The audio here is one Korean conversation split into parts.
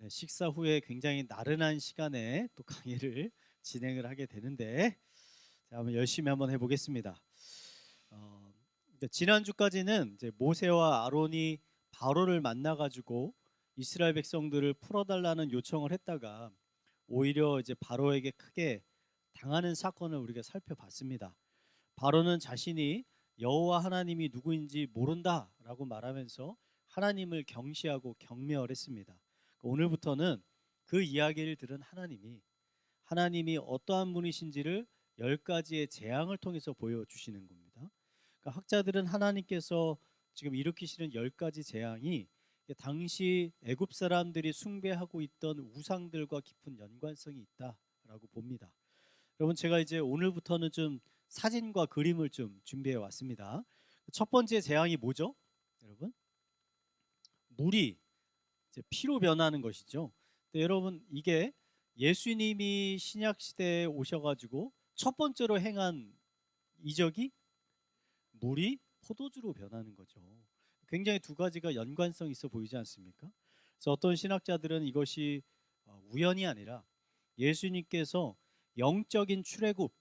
네, 식사 후에 굉장히 나른한 시간에 또 강의를 진행을 하게 되는데, 자, 한번 열심히 한번 해보겠습니다. 지난주까지는 이제 모세와 아론이 바로를 만나가지고 이스라엘 백성들을 풀어달라는 요청을 했다가 오히려 이제 바로에게 크게 당하는 사건을 우리가 살펴봤습니다. 바로는 자신이 여호와 하나님이 누구인지 모른다라고 말하면서 하나님을 경시하고 경멸했습니다. 오늘부터는 그 이야기를 들은 하나님이 어떠한 분이신지를 10가지의 재앙을 통해서 보여주시는 겁니다. 그러니까 학자들은 하나님께서 지금 일으키시는 10가지 재앙이 당시 애굽 사람들이 숭배하고 있던 우상들과 깊은 연관성이 있다라고 봅니다. 여러분, 제가 이제 오늘부터는 좀 사진과 그림을 좀 준비해 왔습니다. 첫 번째 재앙이 뭐죠? 여러분, 물이 이제 피로 변하는 것이죠. 근데 여러분, 이게 예수님이 신약 시대에 오셔가지고 첫 번째로 행한 이적이 물이 포도주로 변하는 거죠. 굉장히 두 가지가 연관성 있어 보이지 않습니까? 그래서 어떤 신학자들은 이것이 우연이 아니라 예수님께서 영적인 출애굽,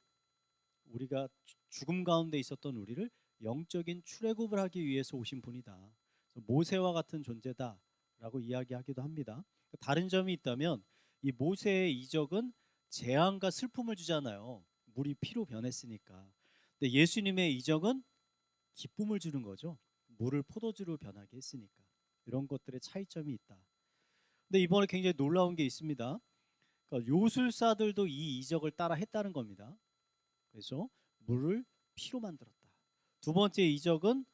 우리가 죽음 가운데 있었던 우리를 영적인 출애굽을 하기 위해서 오신 분이다. 모세와 같은 존재다라고 이야기하기도 합니다. 다른 점이 있다면 이 모세의 이적은 재앙과 슬픔을 주잖아요. 물이 피로 변했으니까. 근데 예수님의 이적은 기쁨을 주는 거죠. 물을 포도주로 변하게 했으니까. 이런 것들의 차이점이 있다. 근데 이번에 굉장히 놀라운 게 있습니다. 그러니까 요술사들도 이 이적을 따라 했다는 겁니다. 그래서 물을 피로 만들었다. 두 번째 이적은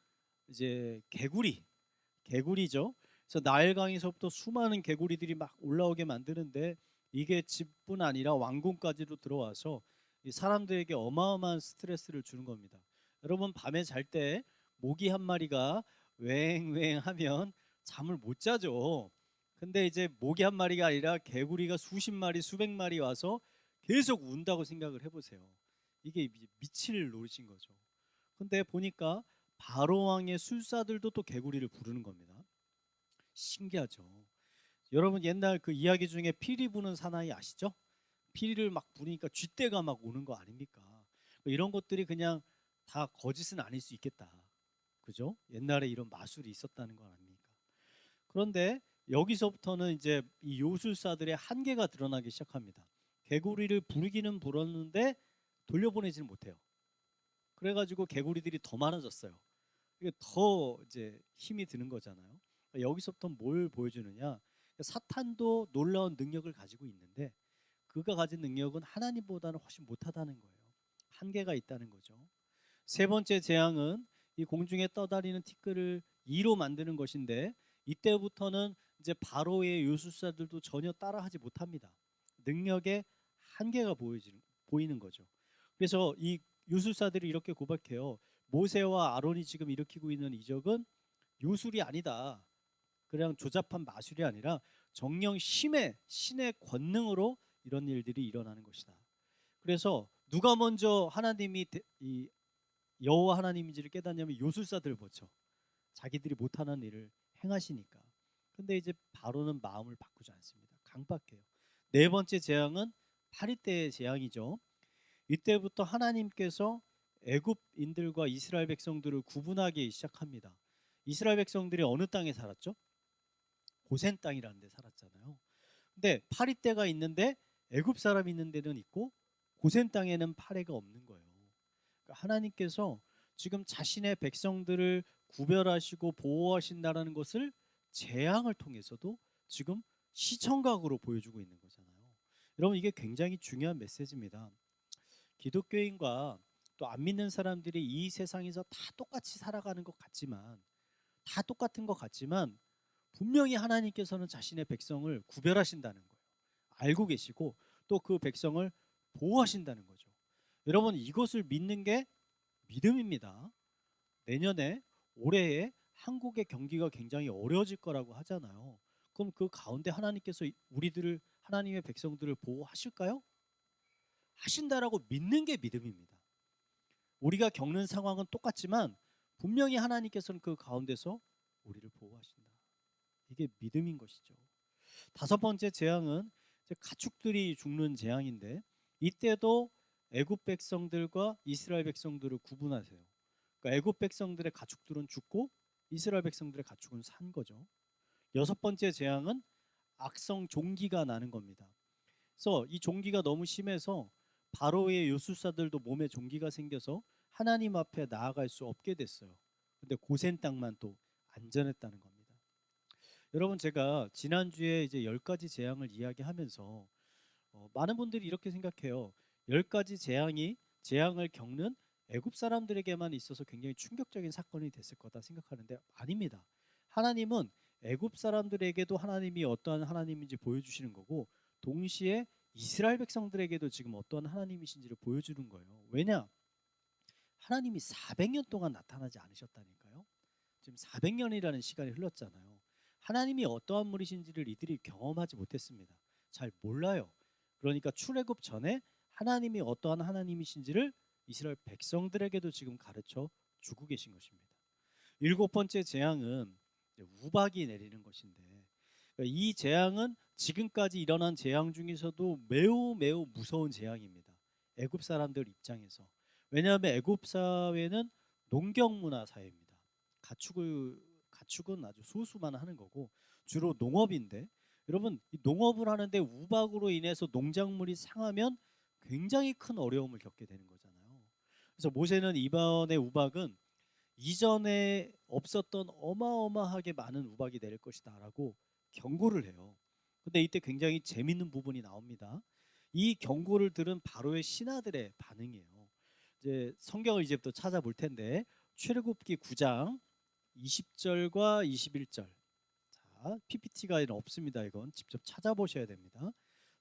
이제 개구리죠. 그래서 나일강에서부터 수많은 개구리들이 막 올라오게 만드는데 이게 집뿐 아니라 왕궁까지도 들어와서 이 사람들에게 어마어마한 스트레스를 주는 겁니다. 여러분, 밤에 잘 때 모기 한 마리가 웽웽 하면 잠을 못 자죠. 근데 이제 모기 한 마리가 아니라 개구리가 수십 마리, 수백 마리 와서 계속 운다고 생각을 해보세요. 이게 미칠 노릇인 거죠. 근데 보니까 바로 왕의 술사들도 또 개구리를 부르는 겁니다. 신기하죠. 여러분, 옛날 그 이야기 중에 피리 부는 사나이 아시죠? 피리를 막 부니까 쥐떼가 막 오는 거 아닙니까? 이런 것들이 그냥 다 거짓은 아닐 수 있겠다. 그죠? 옛날에 이런 마술이 있었다는 거 아닙니까? 그런데 여기서부터는 이제 이 요술사들의 한계가 드러나기 시작합니다. 개구리를 부르기는 불었는데 돌려보내지는 못해요. 그래가지고 개구리들이 더 많아졌어요. 이게 더 이제 힘이 드는 거잖아요. 여기서부터 뭘 보여주느냐? 사탄도 놀라운 능력을 가지고 있는데 그가 가진 능력은 하나님보다는 훨씬 못하다는 거예요. 한계가 있다는 거죠. 세 번째 재앙은 이 공중에 떠다니는 티끌을 이로 만드는 것인데 이때부터는 이제 바로의 요술사들도 전혀 따라하지 못합니다. 능력의 한계가 보이는 거죠. 그래서 이 요술사들이 이렇게 고백해요. 모세와 아론이 지금 일으키고 있는 이적은 요술이 아니다. 그냥 조잡한 마술이 아니라 정령 신의 권능으로 이런 일들이 일어나는 것이다. 그래서 누가 먼저 하나님이 이 여호와 하나님인지를 깨닫냐면 요술사들 보죠. 자기들이 못하는 일을 행하시니까. 근데 이제 바로는 마음을 바꾸지 않습니다. 강박해요. 네 번째 재앙은 파리떼의 재앙이죠. 이때부터 하나님께서 애굽인들과 이스라엘 백성들을 구분하기 시작합니다. 이스라엘 백성들이 어느 땅에 살았죠? 고센 땅이라는 데 살았잖아요. 근데 파리떼가 있는데 애굽 사람이 있는 데는 있고 고센 땅에는 파리가 없는 거예요. 그러니까 하나님께서 지금 자신의 백성들을 구별하시고 보호하신다는 것을 재앙을 통해서도 지금 시청각으로 보여주고 있는 거잖아요. 여러분, 이게 굉장히 중요한 메시지입니다. 기독교인과 또 안 믿는 사람들이 이 세상에서 다 똑같이 살아가는 것 같지만 다 똑같은 것 같지만 분명히 하나님께서는 자신의 백성을 구별하신다는 거예요. 알고 계시고 또 그 백성을 보호하신다는 거죠. 여러분, 이것을 믿는 게 믿음입니다. 내년에 올해에 한국의 경기가 굉장히 어려워질 거라고 하잖아요. 그럼 그 가운데 하나님께서 우리들을 하나님의 백성들을 보호하실까요? 하신다라고 믿는 게 믿음입니다. 우리가 겪는 상황은 똑같지만 분명히 하나님께서는 그 가운데서 우리를 보호하신다. 이게 믿음인 것이죠. 다섯 번째 재앙은 이제 가축들이 죽는 재앙인데, 이때도 애굽 백성들과 이스라엘 백성들을 구분하세요. 그러니까 애굽 백성들의 가축들은 죽고 이스라엘 백성들의 가축은 산 거죠. 여섯 번째 재앙은 악성 종기가 나는 겁니다. 그래서 이 종기가 너무 심해서 바로의 요술사들도 몸에 종기가 생겨서 하나님 앞에 나아갈 수 없게 됐어요. 근데 고센 땅만 또 안전했다는 겁니다. 여러분, 제가 지난주에 이제 10가지 재앙을 이야기하면서 많은 분들이 이렇게 생각해요. 10가지 재앙을 겪는 애굽 사람들에게만 있어서 굉장히 충격적인 사건이 됐을 거다 생각하는데, 아닙니다. 하나님은 애굽 사람들에게도 하나님이 어떠한 하나님인지 보여주시는 거고, 동시에 이스라엘 백성들에게도 지금 어떠한 하나님이신지를 보여주는 거예요. 왜냐? 하나님이 400년 동안 나타나지 않으셨다니까요. 지금 400년이라는 시간이 흘렀잖아요. 하나님이 어떠한 분이신지를 이들이 경험하지 못했습니다. 잘 몰라요. 그러니까 출애굽 전에 하나님이 어떠한 하나님이신지를 이스라엘 백성들에게도 지금 가르쳐 주고 계신 것입니다. 일곱 번째 재앙은 우박이 내리는 것인데, 이 재앙은 지금까지 일어난 재앙 중에서도 매우 매우 무서운 재앙입니다. 애굽 사람들 입장에서. 왜냐하면 애굽 사회는 농경 문화 사회입니다. 가축은 아주 소수만 하는 거고 주로 농업인데, 여러분, 이 농업을 하는데 우박으로 인해서 농작물이 상하면 굉장히 큰 어려움을 겪게 되는 거잖아요. 그래서 모세는 이번에 우박은 이전에 없었던 어마어마하게 많은 우박이 내릴 것이다라고 경고를 해요. 근데 이때 굉장히 재밌는 부분이 나옵니다. 이 경고를 들은 바로의 신하들의 반응이에요. 이제 성경을 이제부터 찾아볼 텐데, 출애굽기 9장 20절과 21절. 자, PPT가 없습니다. 이건 직접 찾아보셔야 됩니다.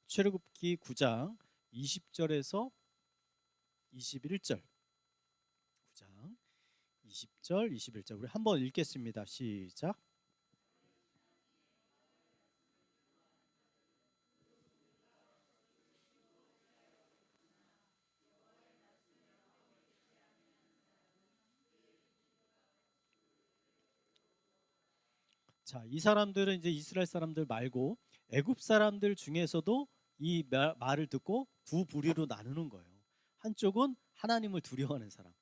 출애굽기 9장 20절에서 21절. 9장 20절, 21절. 우리 한번 읽겠습니다. 시작. 자, 이 사람들은 이제 이스라엘 사람들 말고 애굽 사람들 중에서도 이 말을 듣고 두 부류로 나누는 거예요. 한쪽은 하나님을 두려워하는 사람,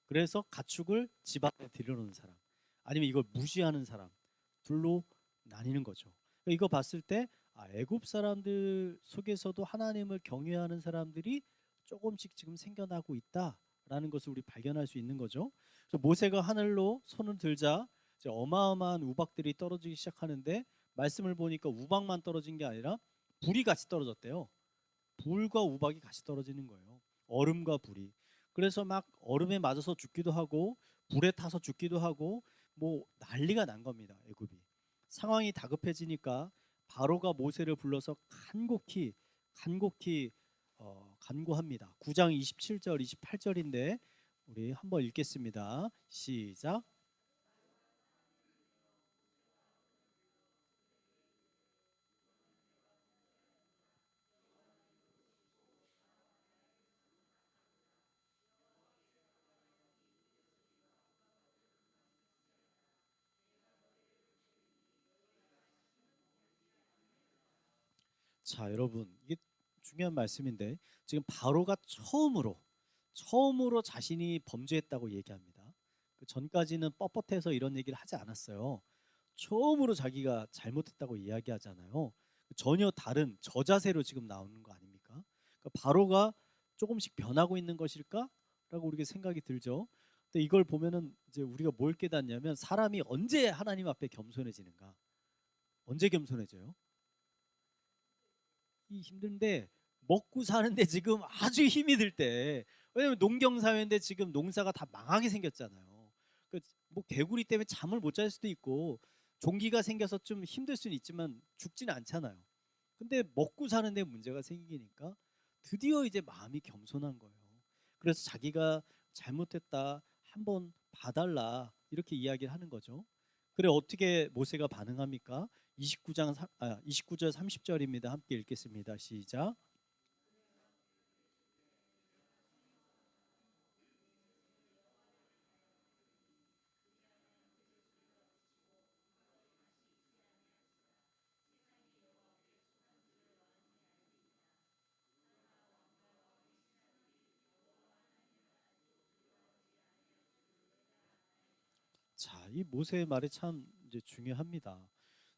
그래서 가축을 집 앞에 들여놓는 사람, 아니면 이걸 무시하는 사람, 둘로 나뉘는 거죠. 이거 봤을 때 애굽 사람들 속에서도 하나님을 경외하는 사람들이 조금씩 지금 생겨나고 있다라는 것을 우리 발견할 수 있는 거죠. 그래서 모세가 하늘로 손을 들자 이제 어마어마한 우박들이 떨어지기 시작하는데, 말씀을 보니까 우박만 떨어진 게 아니라 불이 같이 떨어졌대요. 불과 우박이 같이 떨어지는 거예요. 얼음과 불이. 그래서 막 얼음에 맞아서 죽기도 하고 불에 타서 죽기도 하고 뭐 난리가 난 겁니다. 애굽이. 상황이 다급해지니까 바로가 모세를 불러서 간곡히 간구합니다. 9장 27절 28절인데 우리 한번 읽겠습니다. 시작. 자, 여러분, 이게 중요한 말씀인데 지금 바로가 처음으로 자신이 범죄했다고 얘기합니다. 그 전까지는 뻣뻣해서 이런 얘기를 하지 않았어요. 처음으로 자기가 잘못했다고 이야기하잖아요. 전혀 다른 저자세로 지금 나오는 거 아닙니까? 그러니까 바로가 조금씩 변하고 있는 것일까라고 우리가 생각이 들죠. 근데 이걸 보면은 이제 우리가 뭘 깨닫냐면, 사람이 언제 하나님 앞에 겸손해지는가? 언제 겸손해져요? 이 힘든데 먹고 사는데 지금 아주 힘이 들 때, 왜냐면 농경 사회인데 지금 농사가 다 망하게 생겼잖아요. 뭐 개구리 때문에 잠을 못 잘 수도 있고 종기가 생겨서 좀 힘들 수는 있지만 죽지는 않잖아요. 근데 먹고 사는데 문제가 생기니까 드디어 이제 마음이 겸손한 거예요. 그래서 자기가 잘못했다, 한번 봐달라, 이렇게 이야기를 하는 거죠. 그래, 어떻게 모세가 반응합니까? 29절 30절입니다. 함께 읽겠습니다. 시작. 이 모세의 말이 참 이제 중요합니다.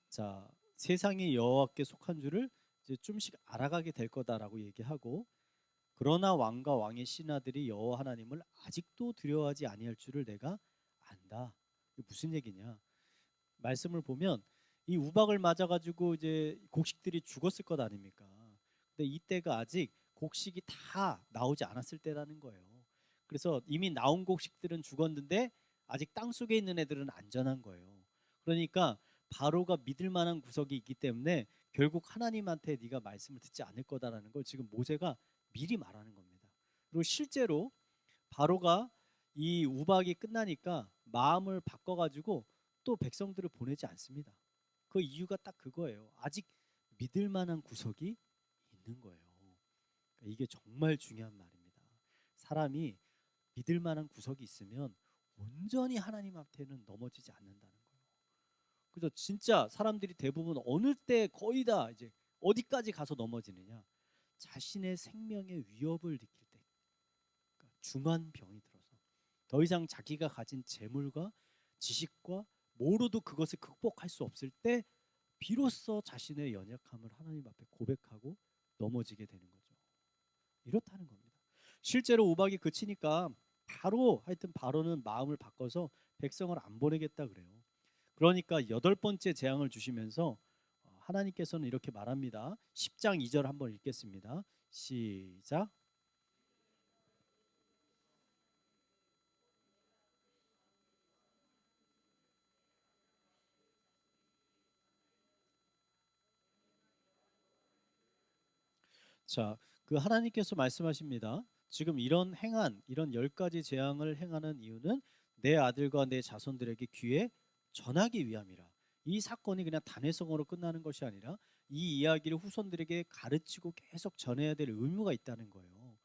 자, 세상이 여호와께 속한 줄을 이제 좀씩 알아가게 될 거다라고 얘기하고, 그러나 왕과 왕의 신하들이 여호와 하나님을 아직도 두려워하지 아니할 줄을 내가 안다. 이게 무슨 얘기냐? 말씀을 보면 이 우박을 맞아가지고 이제 곡식들이 죽었을 것 아닙니까? 근데 이때가 아직 곡식이 다 나오지 않았을 때라는 거예요. 그래서 이미 나온 곡식들은 죽었는데 아직 땅 속에 있는 애들은 안전한 거예요. 그러니까 바로가 믿을 만한 구석이 있기 때문에 결국 하나님한테 네가 말씀을 듣지 않을 거다라는 걸 지금 모세가 미리 말하는 겁니다. 그리고 실제로 바로가 이 우박이 끝나니까 마음을 바꿔가지고 또 백성들을 보내지 않습니다. 그 이유가 딱 그거예요. 아직 믿을 만한 구석이 있는 거예요. 그러니까 이게 정말 중요한 말입니다. 사람이 믿을 만한 구석이 있으면 온전히 하나님 앞에는 넘어지지 않는다는 거예요. 그래서 진짜 사람들이 대부분 어느 때 거의 다 이제 어디까지 가서 넘어지느냐? 자신의 생명의 위협을 느낄 때, 그러니까 중한 병이 들어서 더 이상 자기가 가진 재물과 지식과 뭐로도 그것을 극복할 수 없을 때 비로소 자신의 연약함을 하나님 앞에 고백하고 넘어지게 되는 거죠. 이렇다는 겁니다. 실제로 우박이 그치니까 바로 하여튼 바로는 마음을 바꿔서 백성을 안 보내겠다 그래요. 그러니까 여덟 번째 재앙을 주시면서 하나님께서는 이렇게 말합니다. 10장 2절 한번 읽겠습니다. 시작. 자, 그 하나님께서 말씀하십니다. 지금 이런 행한 이런 열 가지 재앙을 행하는 이유는 내 아들과 내 자손들에게 귀에 전하기 위함이라. 이 사건이 그냥 단회성으로 끝나는 것이 아니라 이 이야기를 후손들에게 가르치고 계속 전해야 될 의무가 있다는 거예요.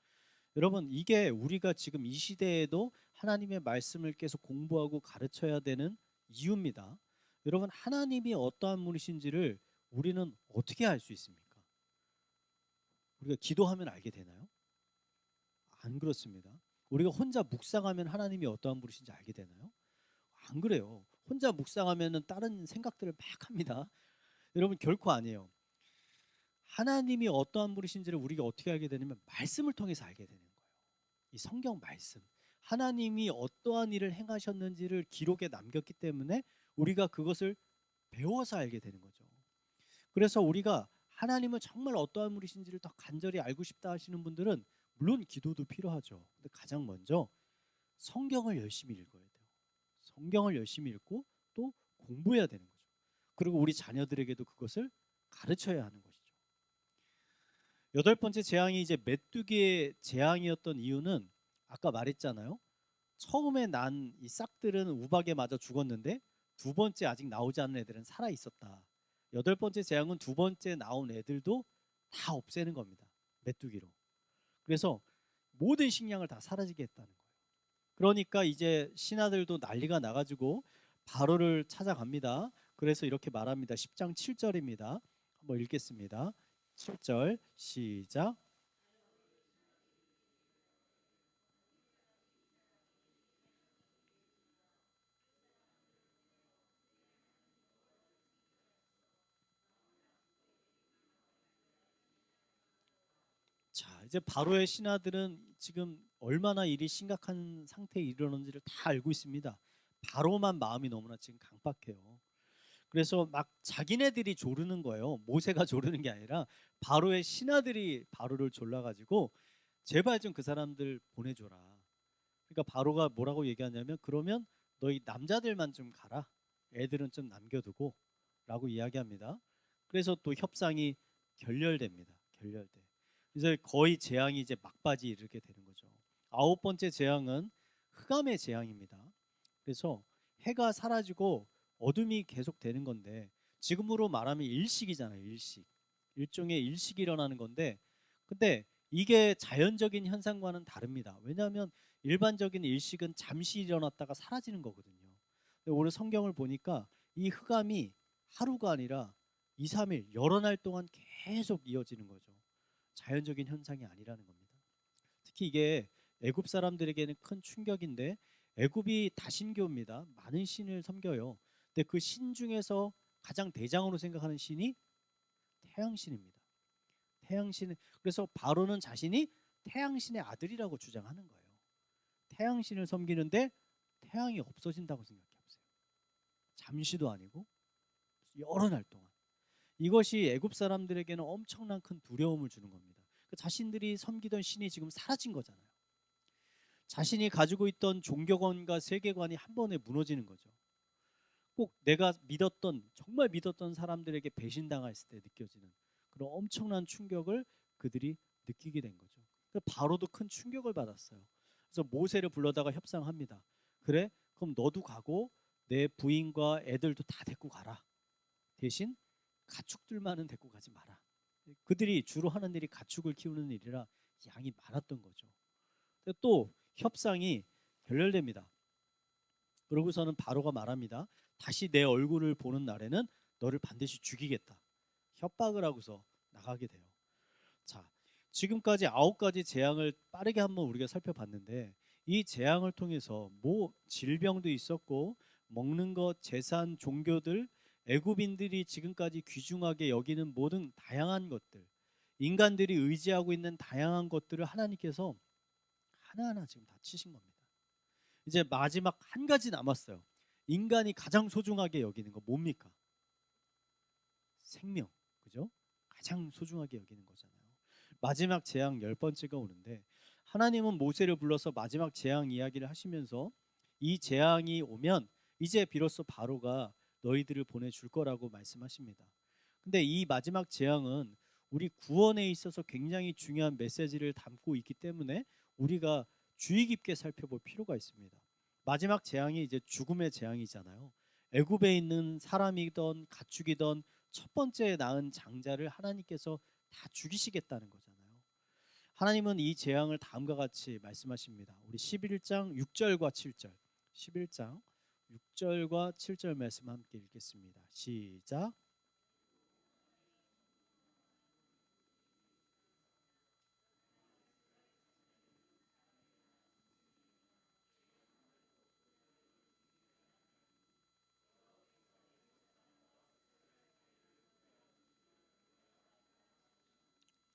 여러분, 이게 우리가 지금 이 시대에도 하나님의 말씀을 계속 공부하고 가르쳐야 되는 이유입니다. 여러분, 하나님이 어떠한 분이신지를 우리는 어떻게 알 수 있습니까? 우리가 기도하면 알게 되나요? 안 그렇습니다. 우리가 혼자 묵상하면 하나님이 어떠한 분이신지 알게 되나요? 안 그래요. 혼자 묵상하면은 다른 생각들을 막 합니다. 여러분, 결코 아니에요. 하나님이 어떠한 분이신지를 우리가 어떻게 알게 되냐면 말씀을 통해서 알게 되는 거예요. 이 성경 말씀. 하나님이 어떠한 일을 행하셨는지를 기록에 남겼기 때문에 우리가 그것을 배워서 알게 되는 거죠. 그래서 우리가 하나님은 정말 어떠한 분이신지를 더 간절히 알고 싶다 하시는 분들은 물론 기도도 필요하죠. 근데 가장 먼저 성경을 열심히 읽어야 돼요. 성경을 열심히 읽고 또 공부해야 되는 거죠. 그리고 우리 자녀들에게도 그것을 가르쳐야 하는 것이죠. 여덟 번째 재앙이 이제 메뚜기의 재앙이었던 이유는 아까 말했잖아요. 처음에 난 이 싹들은 우박에 맞아 죽었는데 두 번째 아직 나오지 않은 애들은 살아 있었다. 여덟 번째 재앙은 두 번째 나온 애들도 다 없애는 겁니다. 메뚜기로. 그래서 모든 식량을 다 사라지게 했다는 거예요. 그러니까 이제 신하들도 난리가 나가지고 바로를 찾아갑니다. 그래서 이렇게 말합니다. 10장 7절입니다. 한번 읽겠습니다. 7절 시작. 자, 이제 바로의 신하들은 지금 얼마나 일이 심각한 상태에 이르렀는지를 다 알고 있습니다. 바로만 마음이 너무나 지금 강박해요. 그래서 막 자기네들이 조르는 거예요. 모세가 조르는 게 아니라 바로의 신하들이 바로를 졸라가지고 제발 좀 그 사람들 보내줘라. 그러니까 바로가 뭐라고 얘기하냐면 그러면 너희 남자들만 좀 가라. 애들은 좀 남겨두고 라고 이야기합니다. 그래서 또 협상이 결렬됩니다. 결렬돼. 그래서 거의 재앙이 이제 막바지 이르게 되는 거죠. 아홉 번째 재앙은 흑암의 재앙입니다. 그래서 해가 사라지고 어둠이 계속 되는 건데 지금으로 말하면 일식이잖아요. 일식. 일종의 일식이 일어나는 건데 근데 이게 자연적인 현상과는 다릅니다. 왜냐하면 일반적인 일식은 잠시 일어났다가 사라지는 거거든요. 근데 오늘 성경을 보니까 이 흑암이 하루가 아니라 2, 3일 여러 날 동안 계속 이어지는 거죠. 자연적인 현상이 아니라는 겁니다. 특히 이게 애굽 사람들에게는 큰 충격인데 애굽이 다신교입니다. 많은 신을 섬겨요. 근데 그 신 중에서 가장 대장으로 생각하는 신이 태양신입니다. 태양신. 그래서 바로는 자신이 태양신의 아들이라고 주장하는 거예요. 태양신을 섬기는데 태양이 없어진다고 생각해 보세요. 잠시도 아니고 여러 날 동안. 이것이 애굽 사람들에게는 엄청난 큰 두려움을 주는 겁니다. 자신들이 섬기던 신이 지금 사라진 거잖아요. 자신이 가지고 있던 종교관과 세계관이 한 번에 무너지는 거죠. 꼭 내가 믿었던, 정말 믿었던 사람들에게 배신당했을 때 느껴지는 그런 엄청난 충격을 그들이 느끼게 된 거죠. 바로도 큰 충격을 받았어요. 그래서 모세를 불러다가 협상합니다. 그래? 그럼 너도 가고 내 부인과 애들도 다 데리고 가라. 대신 가축들만은 데리고 가지 마라. 그들이 주로 하는 일이 가축을 키우는 일이라 양이 많았던 거죠. 또 협상이 결렬됩니다. 그러고서는 바로가 말합니다. 다시 내 얼굴을 보는 날에는 너를 반드시 죽이겠다. 협박을 하고서 나가게 돼요. 자, 지금까지 9가지 재앙을 빠르게 한번 우리가 살펴봤는데 이 재앙을 통해서 뭐 질병도 있었고 먹는 것, 재산, 종교들, 애굽인들이 지금까지 귀중하게 여기는 모든 다양한 것들, 인간들이 의지하고 있는 다양한 것들을 하나님께서 하나하나 지금 다 치신 겁니다. 이제 마지막 한 가지 남았어요. 인간이 가장 소중하게 여기는 거 뭡니까? 생명, 그죠? 가장 소중하게 여기는 거잖아요. 마지막 재앙 10번째가 오는데 하나님은 모세를 불러서 마지막 재앙 이야기를 하시면서 이 재앙이 오면 이제 비로소 바로가 너희들을 보내줄 거라고 말씀하십니다. 근데 이 마지막 재앙은 우리 구원에 있어서 굉장히 중요한 메시지를 담고 있기 때문에 우리가 주의 깊게 살펴볼 필요가 있습니다. 마지막 재앙이 이제 죽음의 재앙이잖아요. 애굽에 있는 사람이든 가축이든 첫 번째 낳은 장자를 하나님께서 다 죽이시겠다는 거잖아요. 하나님은 이 재앙을 다음과 같이 말씀하십니다. 우리 11장 6절과 7절 11장 6절과 7절 말씀 함께 읽겠습니다. 시작.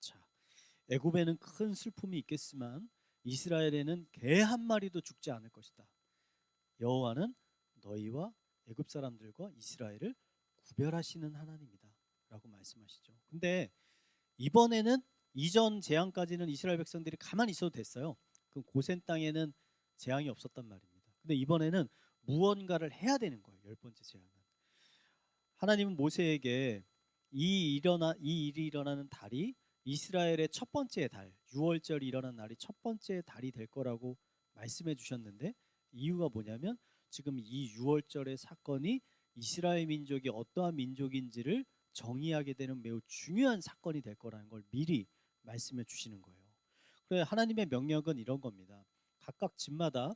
자, 애굽에는 큰 슬픔이 있겠지만 이스라엘에는 개 한 마리도 죽지 않을 것이다. 여호와는 너희와 애굽 사람들과 이스라엘을 구별하시는 하나님이다 라고 말씀하시죠. 근데 이번에는 이전 재앙까지는 이스라엘 백성들이 가만히 있어도 됐어요. 그 고센 땅에는 재앙이 없었단 말입니다. 근데 이번에는 무언가를 해야 되는 거예요. 10번째 재앙은. 하나님은 모세에게 이 일이 일어나는 달이 이스라엘의 첫 번째 달, 6월절이 일어난 날이 첫 번째 달이 될 거라고 말씀해 주셨는데 이유가 뭐냐면 지금 이 6월절의 사건이 이스라엘 민족이 어떠한 민족인지를 정의하게 되는 매우 중요한 사건이 될 거라는 걸 미리 말씀해 주시는 거예요. 그래 하나님의 명령은 이런 겁니다. 각각 집마다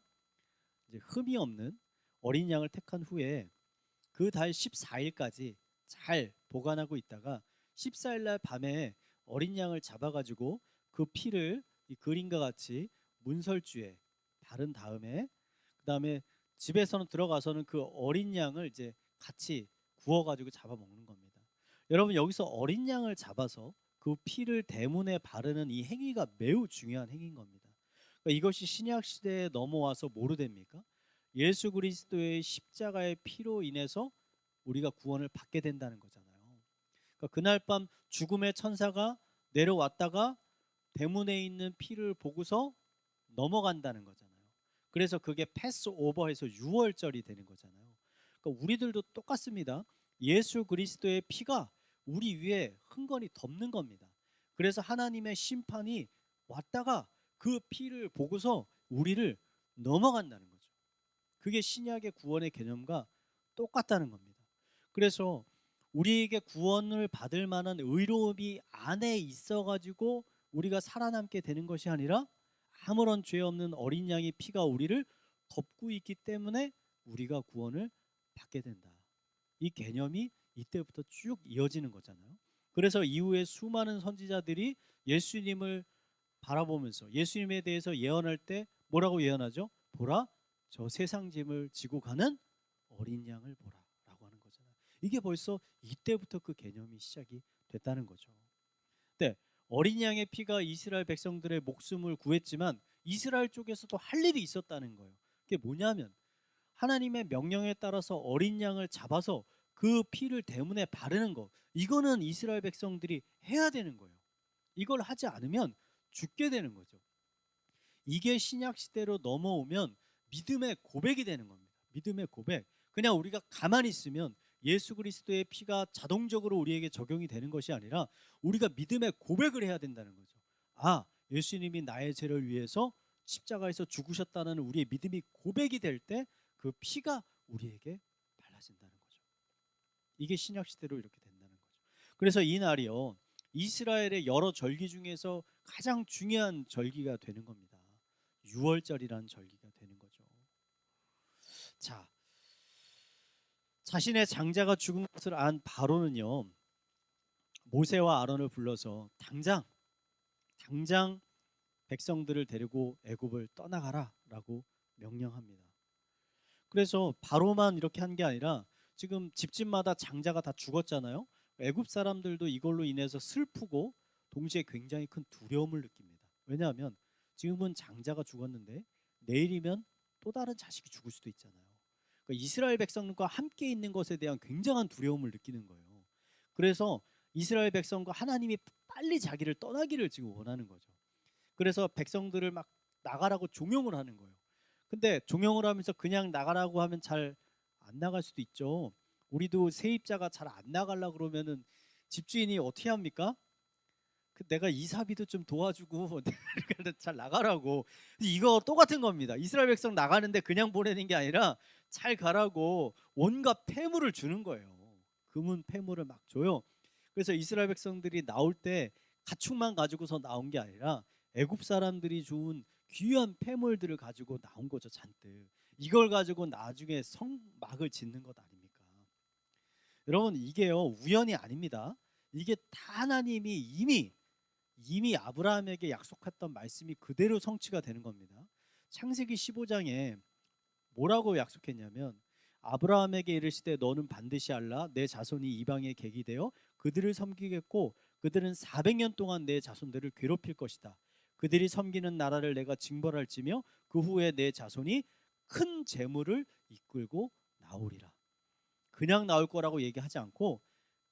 이제 흠이 없는 어린 양을 택한 후에 그 달 14일까지 잘 보관하고 있다가 14일 날 밤에 어린 양을 잡아가지고 그 피를 이 그림과 같이 문설주에 바른 다음에 그 다음에 집에서는 들어가서는 그 어린 양을 이제 같이 구워가지고 잡아먹는 겁니다. 여러분 여기서 어린 양을 잡아서 그 피를 대문에 바르는 이 행위가 매우 중요한 행위인 겁니다. 그러니까 이것이 신약 시대에 넘어와서 뭐로 됩니까? 예수 그리스도의 십자가의 피로 인해서 우리가 구원을 받게 된다는 거잖아요. 그러니까 그날 밤 죽음의 천사가 내려왔다가 대문에 있는 피를 보고서 넘어간다는 거잖아요. 그래서 그게 패스오버해서 6월절이 되는 거잖아요. 그러니까 우리들도 똑같습니다. 예수 그리스도의 피가 우리 위에 흥건히 덮는 겁니다. 그래서 하나님의 심판이 왔다가 그 피를 보고서 우리를 넘어간다는 거죠. 그게 신약의 구원의 개념과 똑같다는 겁니다. 그래서 우리에게 구원을 받을 만한 의로움이 안에 있어가지고 우리가 살아남게 되는 것이 아니라 아무런 죄 없는 어린 양의 피가 우리를 덮고 있기 때문에 우리가 구원을 받게 된다. 이 개념이 이때부터 쭉 이어지는 거잖아요. 그래서 이후에 수많은 선지자들이 예수님을 바라보면서 예수님에 대해서 예언할 때 뭐라고 예언하죠? 보라, 저 세상 짐을 지고 가는 어린 양을 보라라고 하는 거잖아요. 이게 벌써 이때부터 그 개념이 시작이 됐다는 거죠. 네, 어린 양의 피가 이스라엘 백성들의 목숨을 구했지만 이스라엘 쪽에서도 할 일이 있었다는 거예요. 그게 뭐냐면 하나님의 명령에 따라서 어린 양을 잡아서 그 피를 대문에 바르는 거. 이거는 이스라엘 백성들이 해야 되는 거예요. 이걸 하지 않으면 죽게 되는 거죠. 이게 신약 시대로 넘어오면 믿음의 고백이 되는 겁니다. 믿음의 고백. 그냥 우리가 가만히 있으면 예수 그리스도의 피가 자동적으로 우리에게 적용이 되는 것이 아니라 우리가 믿음의 고백을 해야 된다는 거죠. 아, 예수님이 나의 죄를 위해서 십자가에서 죽으셨다는 우리의 믿음이 고백이 될 때 그 피가 우리에게 발라진다는 거죠. 이게 신약 시대로 이렇게 된다는 거죠. 그래서 이 날이요, 이스라엘의 여러 절기 중에서 가장 중요한 절기가 되는 겁니다. 유월절이라는 절기가 되는 거죠. 자, 자신의 장자가 죽은 것을 안 바로는요, 모세와 아론을 불러서 당장 백성들을 데리고 애굽을 떠나가라라고 명령합니다. 그래서 바로만 이렇게 한 게 아니라 지금 집집마다 장자가 다 죽었잖아요. 애굽 사람들도 이걸로 인해서 슬프고 동시에 굉장히 큰 두려움을 느낍니다. 왜냐하면 지금은 장자가 죽었는데 내일이면 또 다른 자식이 죽을 수도 있잖아요. 그러니까 이스라엘 백성과 함께 있는 것에 대한 굉장한 두려움을 느끼는 거예요. 그래서 이스라엘 백성과 하나님이 빨리 자기를 떠나기를 지금 원하는 거죠. 그래서 백성들을 막 나가라고 종용을 하는 거예요. 근데 종용을 하면서 그냥 나가라고 하면 잘 안 나갈 수도 있죠. 우리도 세입자가 잘 안 나가려고 그러면은 집주인이 어떻게 합니까? 내가 이사비도 좀 도와주고 잘 나가라고. 이거 똑같은 겁니다. 이스라엘 백성 나가는데 그냥 보내는 게 아니라 잘 가라고 온갖 폐물을 주는 거예요. 금은 폐물을 막 줘요. 그래서 이스라엘 백성들이 나올 때 가축만 가지고서 나온 게 아니라 애굽 사람들이 좋은 귀한 폐물들을 가지고 나온 거죠, 잔뜩. 이걸 가지고 나중에 성막을 짓는 것 아닙니까? 여러분, 이게요, 우연이 아닙니다. 이게 다 하나님이 이미 아브라함에게 약속했던 말씀이 그대로 성취가 되는 겁니다. 창세기 15장에 뭐라고 약속했냐면 아브라함에게 이르시되 너는 반드시 알라 내 자손이 이방에 객이 되어 그들을 섬기겠고 그들은 400년 동안 내 자손들을 괴롭힐 것이다. 그들이 섬기는 나라를 내가 징벌할지며 그 후에 내 자손이 큰 재물을 이끌고 나오리라. 그냥 나올 거라고 얘기하지 않고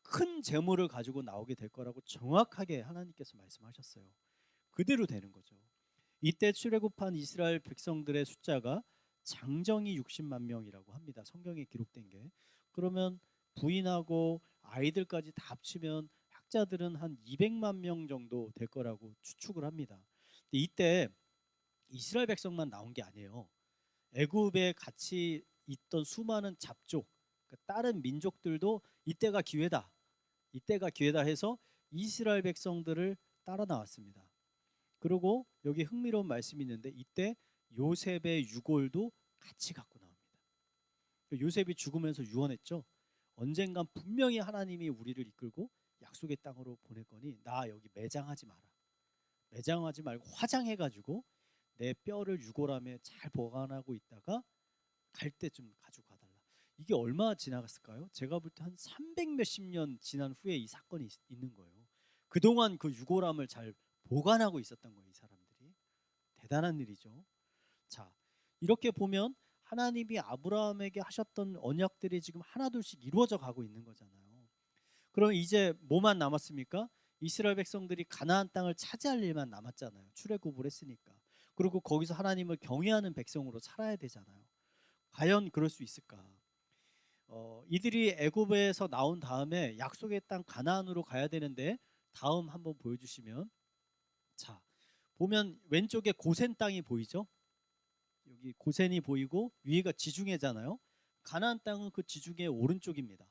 큰 재물을 가지고 나오게 될 거라고 정확하게 하나님께서 말씀하셨어요. 그대로 되는 거죠. 이때 출애굽한 이스라엘 백성들의 숫자가 장정이 60만 명이라고 합니다. 성경에 기록된 게. 그러면 부인하고 아이들까지 다 합치면 학자들은 한 200만 명 정도 될 거라고 추측을 합니다. 근데 이때 이스라엘 백성만 나온 게 아니에요. 애굽에 같이 있던 수많은 잡족, 그러니까 다른 민족들도 이때가 기회다 해서 이스라엘 백성들을 따라 나왔습니다. 그리고 여기 흥미로운 말씀이 있는데 이때 요셉의 유골도 같이 갖고 나옵니다. 요셉이 죽으면서 유언했죠. 언젠간 분명히 하나님이 우리를 이끌고 약속의 땅으로 보낼 거니 나 여기 매장하지 마라. 매장하지 말고 화장해가지고 내 뼈를 유골함에 잘 보관하고 있다가 갈 때쯤 가지고 가달라. 이게 얼마 지나갔을까요? 제가 볼 때 한 300 몇십 년 지난 후에 이 사건이 있는 거예요. 그동안 그 유골함을 잘 보관하고 있었던 거예요, 이 사람들이. 대단한 일이죠. 자, 이렇게 보면 하나님이 아브라함에게 하셨던 언약들이 지금 하나둘씩 이루어져 가고 있는 거잖아요. 그럼 이제 뭐만 남았습니까? 이스라엘 백성들이 가나안 땅을 차지할 일만 남았잖아요. 출애굽을 했으니까. 그리고 거기서 하나님을 경외하는 백성으로 살아야 되잖아요. 과연 그럴 수 있을까? 이들이 애굽에서 나온 다음에 약속의 땅 가나안으로 가야 되는데 다음 한번 보여주시면, 자, 보면 왼쪽에 고센 땅이 보이죠? 여기 고센이 보이고 위에가 지중해잖아요. 가나안 땅은 그 지중해 오른쪽입니다.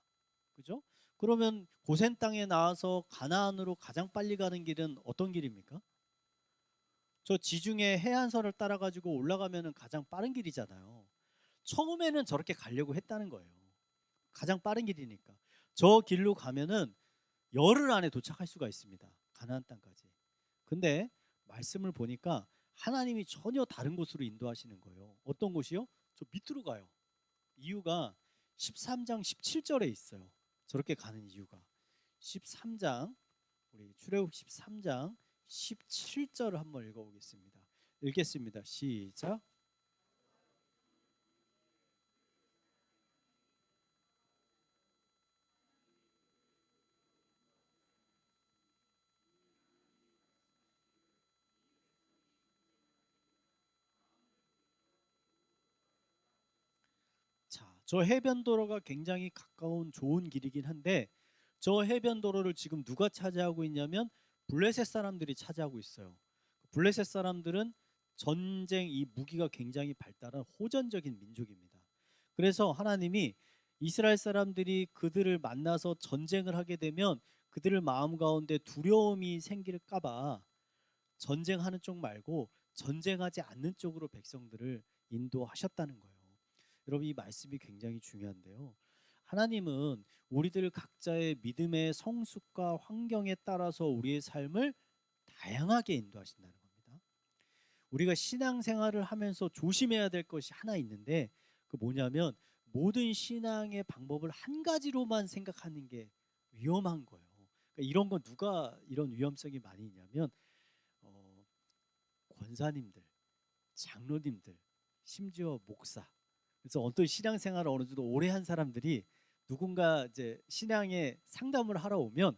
그죠? 그러면 고센 땅에 나와서 가나안으로 가장 빨리 가는 길은 어떤 길입니까? 저 지중해 해안선을 따라 가지고 올라가면은 가장 빠른 길이잖아요. 처음에는 저렇게 가려고 했다는 거예요. 가장 빠른 길이니까. 저 길로 가면은 열흘 안에 도착할 수가 있습니다. 가나안 땅까지. 근데 말씀을 보니까 하나님이 전혀 다른 곳으로 인도하시는 거예요. 어떤 곳이요? 저 저 밑으로 가요. 이유가 13장 17절에 있어요. 저렇게 가는 이유가 13장 우리 출애굽 13장 17절을 한번 읽어보겠습니다. 읽겠습니다. 시작. 자, 저 해변도로가 굉장히 가까운 좋은 길이긴 한데 저 해변도로를 지금 누가 차지하고 있냐면 블레셋 사람들이 차지하고 있어요. 블레셋 사람들은 전쟁 이 무기가 굉장히 발달한 호전적인 민족입니다. 그래서 하나님이 이스라엘 사람들이 그들을 만나서 전쟁을 하게 되면 그들을 마음 가운데 두려움이 생길까 봐 전쟁하는 쪽 말고 전쟁하지 않는 쪽으로 백성들을 인도하셨다는 거예요. 여러분 이 말씀이 굉장히 중요한데요. 하나님은 우리들 각자의 믿음의 성숙과 환경에 따라서 우리의 삶을 다양하게 인도하신다는 겁니다. 우리가 신앙생활을 하면서 조심해야 될 것이 하나 있는데 그 뭐냐면 모든 신앙의 방법을 한 가지로만 생각하는 게 위험한 거예요. 그러니까 이런 건 누가 이런 위험성이 많이 있냐면 어, 권사님들, 장로님들, 심지어 목사. 그래서 어떤 신앙생활을 어느 정도 오래 한 사람들이 누군가 이제 신앙의 상담을 하러 오면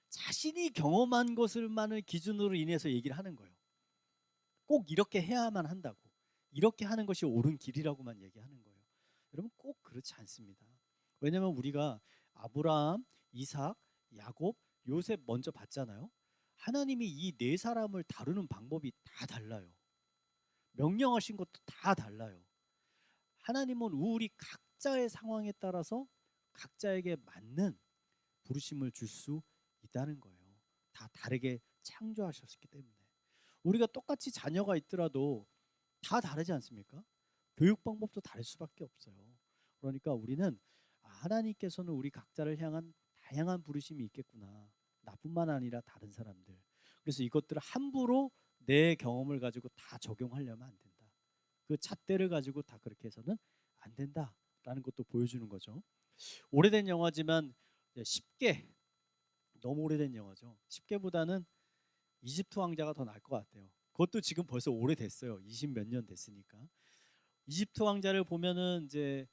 자신이 경험한 것을만을 기준으로 인해서 얘기를 하는 거예요. 꼭 이렇게 해야만 한다고. 이렇게 하는 것이 옳은 길이라고만 얘기하는 거예요. 여러분 꼭 그렇지 않습니다. 왜냐하면 우리가 아브라함, 이삭, 야곱, 요셉 먼저 봤잖아요. 하나님이 이 네 사람을 다루는 방법이 다 달라요. 명령하신 것도 다 달라요. 하나님은 우리 각자의 상황에 따라서 각자에게 맞는 부르심을 줄 수 있다는 거예요. 다 다르게 창조하셨기 때문에. 우리가 똑같이 자녀가 있더라도 다 다르지 않습니까? 교육 방법도 다를 수밖에 없어요. 그러니까 우리는 하나님께서는 우리 각자를 향한 다양한 부르심이 있겠구나. 나뿐만 아니라 다른 사람들. 그래서 이것들을 함부로 내 경험을 가지고 다 적용하려면 안 된다. 그 잣대를 가지고 다 그렇게 해서는 안 된다라는 것도 보여주는 거죠. 오래된 영화지만 쉽게 너무 오래된 영화죠. 10개보다는 이집트 왕자가 더 나을 것 같아요. 그것도 지금 벌써 오래됐어요. 20 몇 년 됐으니까. 이집트 왕자를 보면은 이제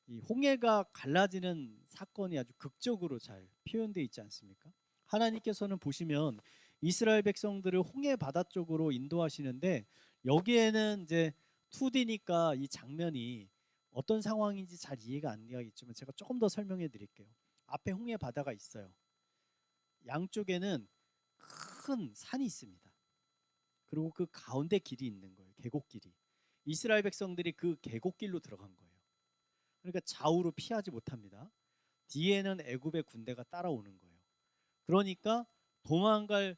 이 홍해가 갈라지는 사건이 아주 극적으로 잘 표현되어 있지 않습니까? 하나님께서는 보시면 이스라엘 백성들을 홍해 바다 쪽으로 인도하시는데 여기에는 이제 2D니까 이 장면이 어떤 상황인지 잘 이해가 안 가겠지만 제가 조금 더 설명해 드릴게요. 앞에 홍해 바다가 있어요. 양쪽에는 큰 산이 있습니다. 그리고 그 가운데 길이 있는 거예요. 계곡길이. 이스라엘 백성들이 그 계곡길로 들어간 거예요. 그러니까 좌우로 피하지 못합니다. 뒤에는 애굽의 군대가 따라오는 거예요. 그러니까 도망갈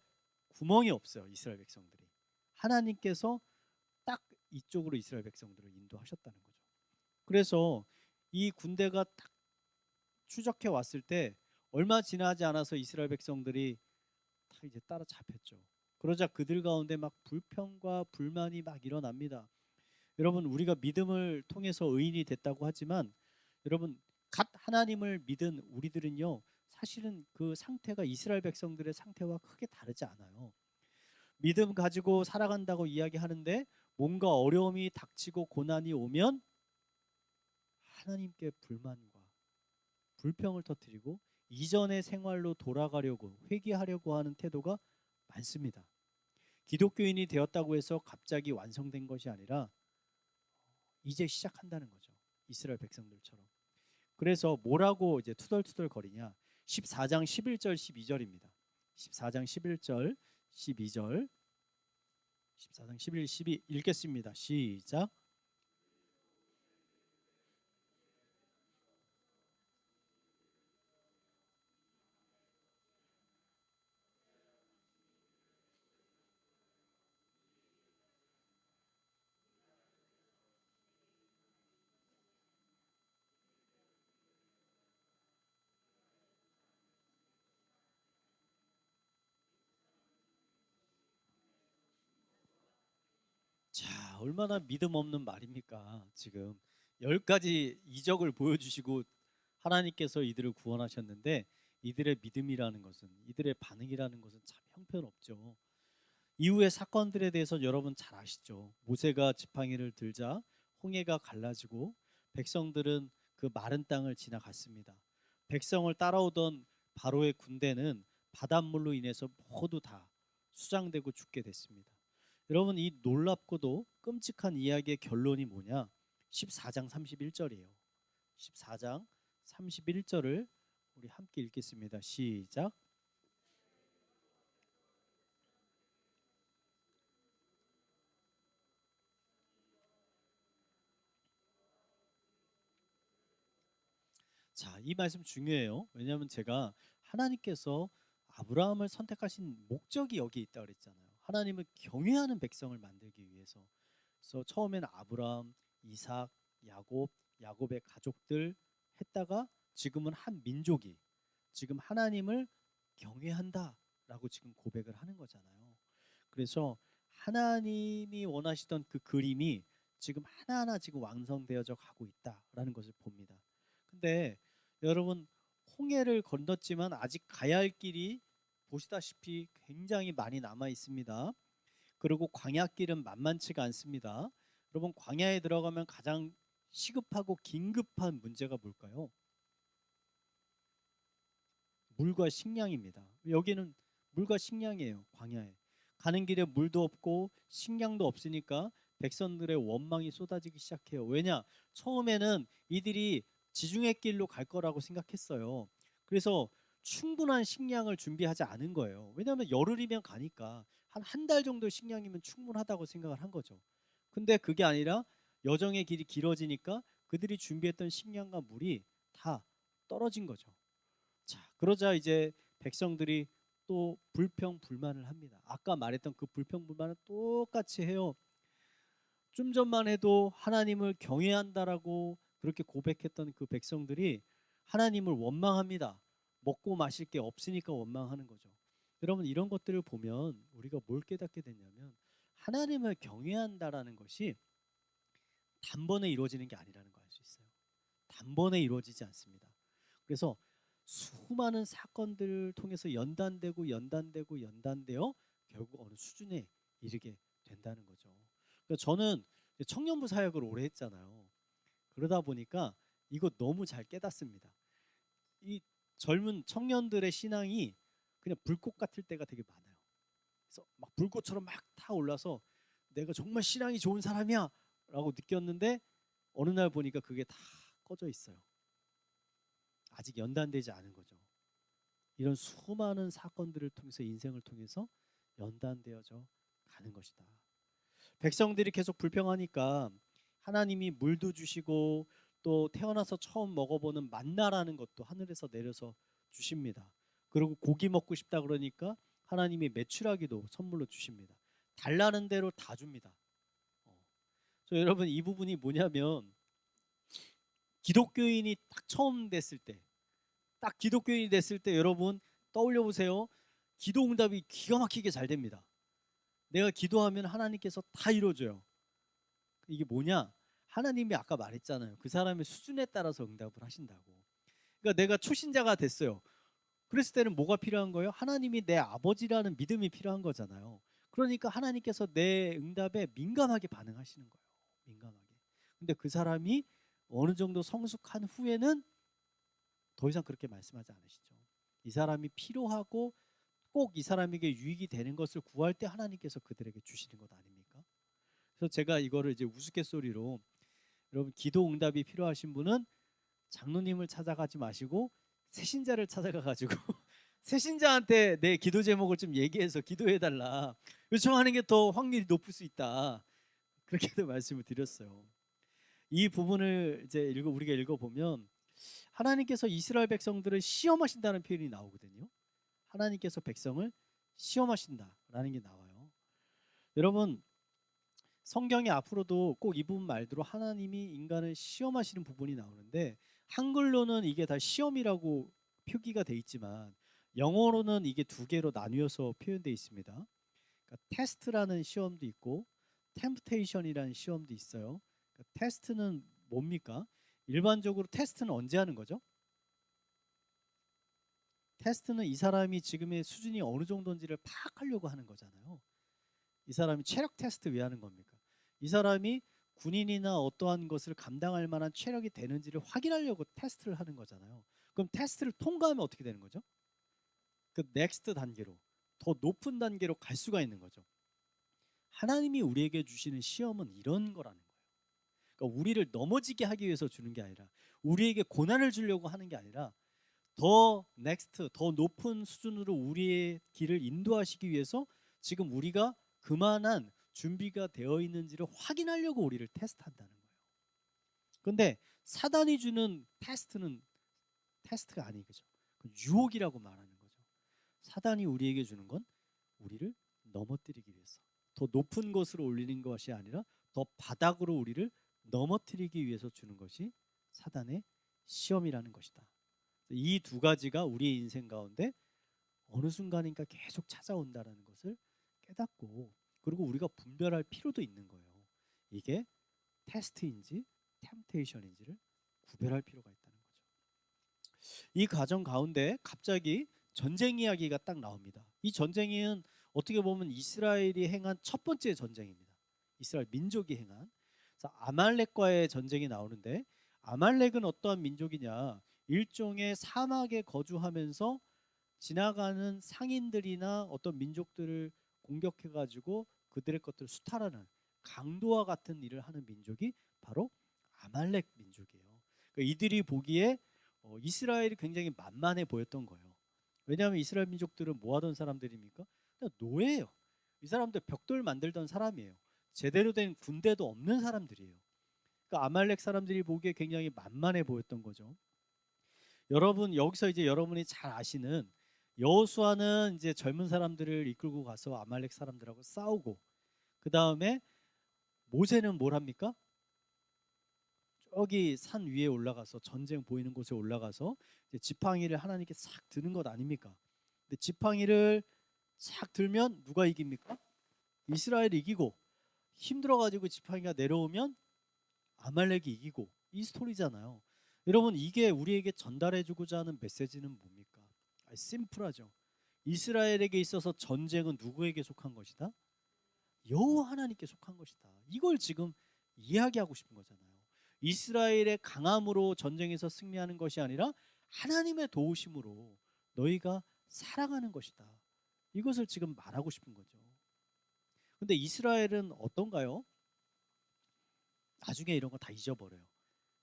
구멍이 없어요. 이스라엘 백성들이. 하나님께서 딱 이쪽으로 이스라엘 백성들을 인도하셨다는 거죠. 그래서 이 군대가 딱 추적해 왔을 때 얼마 지나지 않아서 이스라엘 백성들이 다 이제 따라잡혔죠. 그러자 그들 가운데 막 불평과 불만이 막 일어납니다. 여러분 우리가 믿음을 통해서 의인이 됐다고 하지만 여러분 갓 하나님을 믿은 우리들은요 사실은 그 상태가 이스라엘 백성들의 상태와 크게 다르지 않아요. 믿음 가지고 살아간다고 이야기하는데 뭔가 어려움이 닥치고 고난이 오면 하나님께 불만과 불평을 터뜨리고 이전의 생활로 돌아가려고 회개하려고 하는 태도가 많습니다. 기독교인이 되었다고 해서 갑자기 완성된 것이 아니라 이제 시작한다는 거죠. 이스라엘 백성들처럼. 그래서 뭐라고 이제 투덜투덜 거리냐? 14장 11절 12절입니다. 14장 11절 12절 14장 11, 12 읽겠습니다. 시작. 자, 얼마나 믿음 없는 말입니까? 지금 10가지 이적을 보여주시고 하나님께서 이들을 구원하셨는데 이들의 믿음이라는 것은, 이들의 반응이라는 것은 참 형편없죠. 이후의 사건들에 대해서 여러분 잘 아시죠. 모세가 지팡이를 들자 홍해가 갈라지고 백성들은 그 마른 땅을 지나갔습니다. 백성을 따라오던 바로의 군대는 바닷물로 인해서 모두 다 수장되고 죽게 됐습니다. 여러분, 이 놀랍고도 끔찍한 이야기의 결론이 뭐냐? 14장 31절이에요. 14장 31절을 우리 함께 읽겠습니다. 시작. 자, 이 말씀 중요해요. 왜냐하면 제가 하나님께서 아브라함을 선택하신 목적이 여기 있다 그랬잖아요. 하나님을 경외하는 백성을 만들기 위해서. 그래서 처음에는 아브라함, 이삭, 야곱, 야곱의 가족들 했다가 지금은 한 민족이 지금 하나님을 경외한다라고 지금 고백을 하는 거잖아요. 그래서 하나님이 원하시던 그 그림이 지금 하나하나 지금 완성되어져 가고 있다라는 것을 봅니다. 근데 여러분, 홍해를 건넜지만 아직 가야 할 길이 보시다시피 굉장히 많이 남아 있습니다. 그리고 광야길은 만만치가 않습니다. 여러분, 광야에 들어가면 가장 시급하고 긴급한 문제가 뭘까요? 물과 식량입니다. 여기는 물과 식량이에요. 광야에 가는 길에 물도 없고 식량도 없으니까 백성들의 원망이 쏟아지기 시작해요. 왜냐? 처음에는 이들이 지중해 길로 갈 거라고 생각했어요. 그래서 충분한 식량을 준비하지 않은 거예요. 왜냐하면 열흘이면 가니까 한 달 정도 식량이면 충분하다고 생각을 한 거죠. 근데 그게 아니라 여정의 길이 길어지니까 그들이 준비했던 식량과 물이 다 떨어진 거죠. 자, 그러자 이제 백성들이 또 불평불만을 합니다. 아까 말했던 그 불평불만은 똑같이 해요. 좀 전만 해도 하나님을 경외한다라고 그렇게 고백했던 그 백성들이 하나님을 원망합니다. 먹고 마실 게 없으니까 원망하는 거죠. 여러분, 이런 것들을 보면 우리가 뭘 깨닫게 되냐면 하나님을 경외한다라는 것이 단번에 이루어지는 게 아니라는 걸 알 수 있어요. 단번에 이루어지지 않습니다. 그래서 수많은 사건들을 통해서 연단되어 결국 어느 수준에 이르게 된다는 거죠. 그러니까 저는 청년부 사역을 오래 했잖아요. 그러다 보니까 이거 너무 잘 깨닫습니다. 이 젊은 청년들의 신앙이 그냥 불꽃 같을 때가 되게 많아요. 그래서 막 불꽃처럼 막 타올라서 내가 정말 신앙이 좋은 사람이야 라고 느꼈는데 어느 날 보니까 그게 다 꺼져 있어요. 아직 연단되지 않은 거죠. 이런 수많은 사건들을 통해서 인생을 통해서 연단되어져 가는 것이다. 백성들이 계속 불평하니까 하나님이 물도 주시고 또 태어나서 처음 먹어보는 만나라는 것도 하늘에서 내려서 주십니다. 그리고 고기 먹고 싶다 그러니까 하나님이 메추라기도 선물로 주십니다. 달라는 대로 다 줍니다. 그래서 여러분, 이 부분이 뭐냐면 기독교인이 딱 처음 됐을 때, 딱 기독교인이 됐을 때 여러분 떠올려 보세요. 기도 응답이 기가 막히게 잘 됩니다. 내가 기도하면 하나님께서 다 이루어줘요. 이게 뭐냐? 하나님이 아까 말했잖아요. 그 사람의 수준에 따라서 응답을 하신다고. 그러니까 내가 초신자가 됐어요. 그랬을 때는 뭐가 필요한 거예요? 하나님이 내 아버지라는 믿음이 필요한 거잖아요. 그러니까 하나님께서 내 응답에 민감하게 반응하시는 거예요. 민감하게. 근데 그 사람이 어느 정도 성숙한 후에는 더 이상 그렇게 말씀하지 않으시죠. 이 사람이 필요하고 꼭 이 사람에게 유익이 되는 것을 구할 때 하나님께서 그들에게 주시는 것 아닙니까? 그래서 제가 이거를 이제 우스갯소리로, 여러분 기도 응답이 필요하신 분은 장로님을 찾아가지 마시고 새신자를 찾아가 가지고 새신자한테 내 기도 제목을 좀 얘기해서 기도해 달라 요청하는 게 더 확률이 높을 수 있다. 그렇게도 말씀을 드렸어요. 이 부분을 이제 우리가 읽어보면 하나님께서 이스라엘 백성들을 시험하신다는 표현이 나오거든요. 하나님께서 백성을 시험하신다라는 게 나와요. 여러분, 성경에 앞으로도 꼭 이 부분 말대로 하나님이 인간을 시험하시는 부분이 나오는데 한글로는 이게 다 시험이라고 표기가 돼 있지만 영어로는 이게 두 개로 나뉘어서 표현되어 있습니다. 그러니까 테스트라는 시험도 있고 템프테이션이라는 시험도 있어요. 그러니까 테스트는 뭡니까? 일반적으로 테스트는 언제 하는 거죠? 테스트는 이 사람이 지금의 수준이 어느 정도인지를 파악하려고 하는 거잖아요. 이 사람이 체력 테스트 왜 하는 겁니까? 이 사람이 군인이나 어떠한 것을 감당할 만한 체력이 되는지를 확인하려고 테스트를 하는 거잖아요. 그럼 테스트를 통과하면 어떻게 되는 거죠? 그 넥스트 단계로, 더 높은 단계로 갈 수가 있는 거죠. 하나님이 우리에게 주시는 시험은 이런 거라는 거예요. 그러니까 우리를 넘어지게 하기 위해서 주는 게 아니라, 우리에게 고난을 주려고 하는 게 아니라, 더 넥스트, 더 높은 수준으로 우리의 길을 인도하시기 위해서 지금 우리가 그만한 준비가 되어 있는지를 확인하려고 우리를 테스트한다는 거예요. 그런데 사단이 주는 테스트는 테스트가 아니죠. 유혹이라고 말하는 거죠. 사단이 우리에게 주는 건 우리를 넘어뜨리기 위해서, 더 높은 것으로 올리는 것이 아니라 더 바닥으로 우리를 넘어뜨리기 위해서 주는 것이 사단의 시험이라는 것이다. 이 두 가지가 우리의 인생 가운데 어느 순간인가 계속 찾아온다는 것을 깨닫고, 그리고 우리가 분별할 필요도 있는 거예요. 이게 테스트인지 템테이션인지를 구별할 필요가 있다는 거죠. 이 과정 가운데 갑자기 전쟁 이야기가 딱 나옵니다. 이 전쟁은 어떻게 보면 이스라엘이 행한 첫 번째 전쟁입니다. 이스라엘 민족이 행한. 그래서 아말렉과의 전쟁이 나오는데, 아말렉은 어떠한 민족이냐? 일종의 사막에 거주하면서 지나가는 상인들이나 어떤 민족들을 공격해가지고 그들의 것들을 수탈하는, 강도와 같은 일을 하는 민족이 바로 아말렉 민족이에요. 그러니까 이들이 보기에 이스라엘이 굉장히 만만해 보였던 거예요. 왜냐하면 이스라엘 민족들은 뭐 하던 사람들입니까? 그냥 노예예요. 이 사람들 벽돌 만들던 사람이에요. 제대로 된 군대도 없는 사람들이에요. 그러니까 아말렉 사람들이 보기에 굉장히 만만해 보였던 거죠. 여러분, 여기서 이제 여러분이 잘 아시는 여호수아는 이제 젊은 사람들을 이끌고 가서 아말렉 사람들하고 싸우고, 그 다음에 모세는 뭘 합니까? 저기 산 위에 올라가서, 전쟁 보이는 곳에 올라가서 이제 지팡이를 하나님께 싹 드는 것 아닙니까? 근데 지팡이를 싹 들면 누가 이깁니까? 이스라엘이 이기고, 힘들어가지고 지팡이가 내려오면 아말렉이 이기고, 이 스토리잖아요. 여러분, 이게 우리에게 전달해주고자 하는 메시지는 뭡니까? 심플하죠. 이스라엘에게 있어서 전쟁은 누구에게 속한 것이다? 여호와 하나님께 속한 것이다. 이걸 지금 이야기하고 싶은 거잖아요. 이스라엘의 강함으로 전쟁에서 승리하는 것이 아니라 하나님의 도우심으로 너희가 살아가는 것이다. 이것을 지금 말하고 싶은 거죠. 근데 이스라엘은 어떤가요? 나중에 이런 거 다 잊어버려요.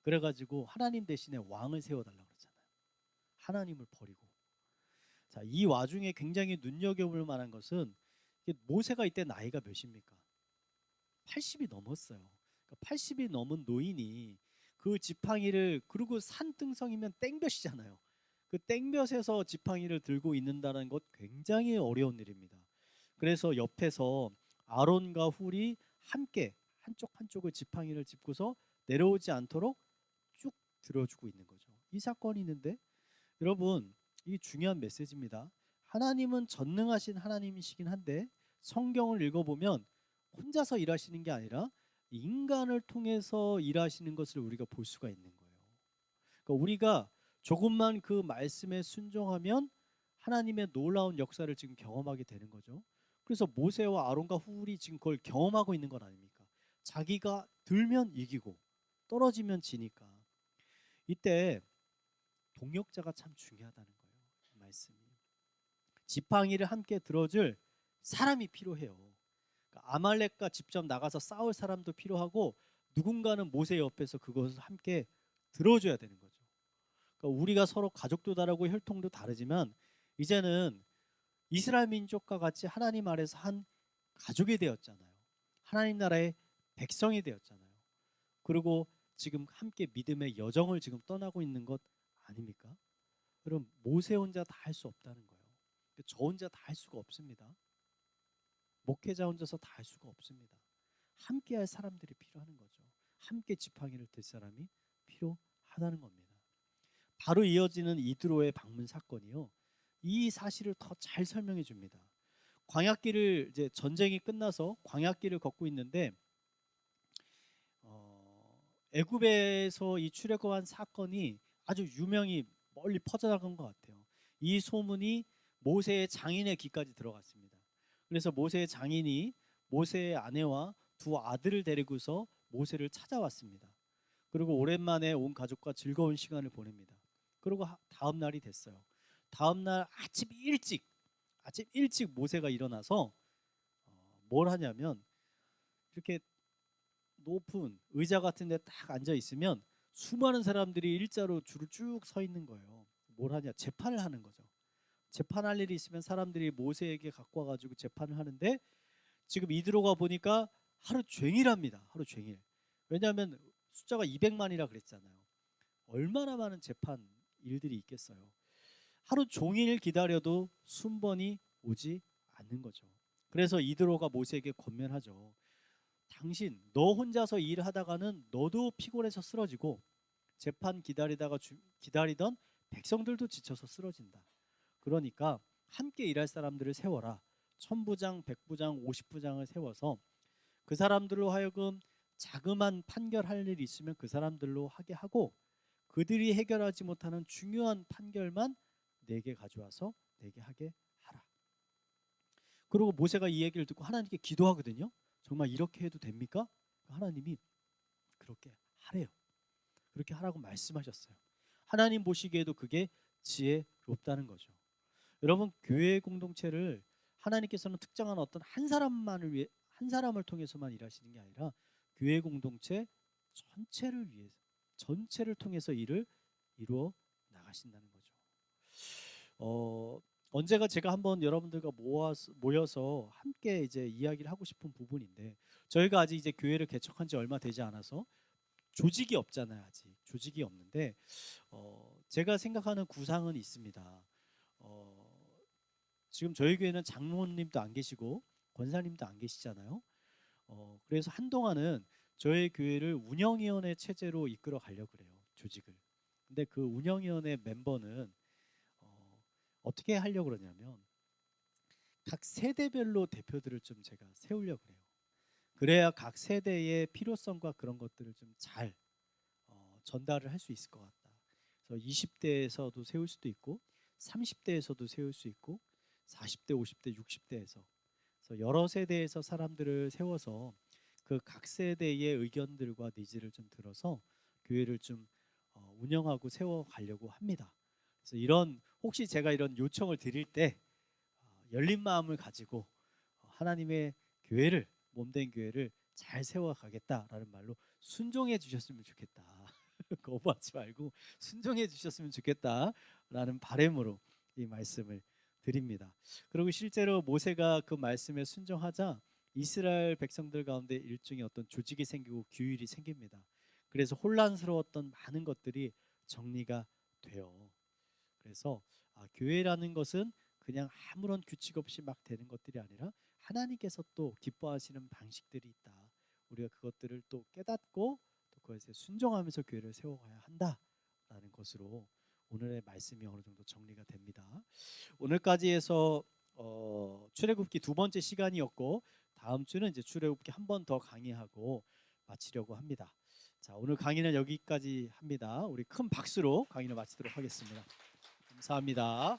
그래가지고 하나님 대신에 왕을 세워달라고 그러잖아요. 하나님을 버리고. 자, 이 와중에 굉장히 눈여겨볼 만한 것은, 모세가 이때 나이가 몇입니까? 80이 넘었어요. 그러니까 80이 넘은 노인이 그 지팡이를, 그리고 산등성이면 땡볕이잖아요. 그 땡볕에서 지팡이를 들고 있는다는 것 굉장히 어려운 일입니다. 그래서 옆에서 아론과 훌이 함께 한쪽 한쪽을 지팡이를 짚고서 내려오지 않도록 쭉 들어주고 있는 거죠. 이 사건이 있는데, 여러분, 이 중요한 메시지입니다. 하나님은 전능하신 하나님이시긴 한데, 성경을 읽어보면 혼자서 일하시는 게 아니라 인간을 통해서 일하시는 것을 우리가 볼 수가 있는 거예요. 그러니까 우리가 조금만 그 말씀에 순종하면 하나님의 놀라운 역사를 지금 경험하게 되는 거죠. 그래서 모세와 아론과 훌이 지금 그걸 경험하고 있는 건 아닙니까? 자기가 들면 이기고 떨어지면 지니까. 이때 동역자가 참 중요하다는 거예요. 이 말씀이. 지팡이를 함께 들어줄 사람이 필요해요. 그러니까 아말렉과 직접 나가서 싸울 사람도 필요하고, 누군가는 모세 옆에서 그것을 함께 들어줘야 되는 거죠. 그러니까 우리가 서로 가족도 다르고 혈통도 다르지만 이제는 이스라엘 민족과 같이 하나님 아래서 한 가족이 되었잖아요. 하나님 나라의 백성이 되었잖아요. 그리고 지금 함께 믿음의 여정을 지금 떠나고 있는 것 아닙니까? 여러분, 모세 혼자 다 할 수 없다는 거예요. 저 혼자 다 할 수가 없습니다. 목회자 혼자서 다 할 수가 없습니다. 함께 할 사람들이 필요한 거죠. 함께 지팡이를 들 사람이 필요하다는 겁니다. 바로 이어지는 이드로의 방문 사건이요, 이 사실을 더 잘 설명해 줍니다. 광야길을, 이제 전쟁이 끝나서 광야길을 걷고 있는데 애굽에서 이 출애굽한 사건이 아주 유명히 멀리 퍼져나간 것 같아요. 이 소문이 모세의 장인의 귀까지 들어갔습니다. 그래서 모세의 장인이 모세의 아내와 두 아들을 데리고서 모세를 찾아왔습니다. 그리고 오랜만에 온 가족과 즐거운 시간을 보냅니다. 그리고 다음 날이 됐어요. 다음 날 아침 일찍 모세가 일어나서 뭘 하냐면 이렇게 높은 의자 같은 데 딱 앉아 있으면 수많은 사람들이 일자로 줄을 쭉 서 있는 거예요. 뭘 하냐? 재판을 하는 거죠. 재판할 일이 있으면 사람들이 모세에게 갖고 와가지고 재판을 하는데 지금 이드로가 보니까 하루 종일 합니다. 하루 종일. 왜냐하면 숫자가 200만이라 그랬잖아요. 얼마나 많은 재판 일들이 있겠어요. 하루 종일 기다려도 순번이 오지 않는 거죠. 그래서 이드로가 모세에게 권면하죠. 당신 너 혼자서 일하다가는 너도 피곤해서 쓰러지고 재판 기다리던 백성들도 지쳐서 쓰러진다. 그러니까 함께 일할 사람들을 세워라. 천부장, 백부장, 50부장을 세워서 그 사람들로 하여금 자그만 판결할 일이 있으면 그 사람들로 하게 하고 그들이 해결하지 못하는 중요한 판결만 내게 가져와서 내게 하게 하라. 그리고 모세가 이 얘기를 듣고 하나님께 기도하거든요. 정말 이렇게 해도 됩니까? 하나님이 그렇게 하래요. 그렇게 하라고 말씀하셨어요. 하나님 보시기에도 그게 지혜롭다는 거죠. 여러분, 교회 공동체를 하나님께서는 특정한 어떤 한 사람을 통해서만 일하시는 게 아니라 교회 공동체 전체를 위해서 전체를 통해서 일을 이루어 나가신다는 거죠. 언제가 제가 한번 여러분들과 모여서 함께 이제 이야기를 하고 싶은 부분인데 저희가 아직 이제 교회를 개척한 지 얼마 되지 않아서 조직이 없잖아요. 아직 조직이 없는데 제가 생각하는 구상은 있습니다. 지금 저희 교회는 장로님도 안 계시고 권사님도 안 계시잖아요. 그래서 한동안은 저희 교회를 운영위원회 체제로 이끌어 가려고 그래요. 조직을. 근데 그 운영위원회 멤버는 어떻게 하려고 그러냐면 각 세대별로 대표들을 좀 제가 세우려고 그래요. 그래야 각 세대의 필요성과 그런 것들을 좀 잘 전달을 할 수 있을 것 같다. 그래서 20대에서도 세울 수도 있고 30대에서도 세울 수 있고 40대, 50대, 60대에서 그래서 여러 세대에서 사람들을 세워서 그 각 세대의 의견들과 니즈를 좀 들어서 교회를 좀 운영하고 세워가려고 합니다. 그래서 혹시 제가 이런 요청을 드릴 때 열린 마음을 가지고 하나님의 교회를 몸된 교회를 잘 세워가겠다라는 말로 순종해 주셨으면 좋겠다. 거부하지 말고 순종해 주셨으면 좋겠다라는 바람으로 이 말씀을 드립니다. 그리고 실제로 모세가 그 말씀에 순종하자 이스라엘 백성들 가운데 일종의 어떤 조직이 생기고 규율이 생깁니다. 그래서 혼란스러웠던 많은 것들이 정리가 돼요. 그래서 교회라는 것은 그냥 아무런 규칙 없이 막 되는 것들이 아니라 하나님께서 또 기뻐하시는 방식들이 있다. 우리가 그것들을 또 깨닫고 또 그것에 순종하면서 교회를 세워가야 한다라는 것으로 오늘의 말씀이 어느 정도 정리가 됩니다. 오늘까지 해서 출애굽기 두 번째 시간이었고 다음 주는 이제 출애굽기 한 번 더 강의하고 마치려고 합니다. 자, 오늘 강의는 여기까지 합니다. 우리 큰 박수로 강의를 마치도록 하겠습니다. 감사합니다.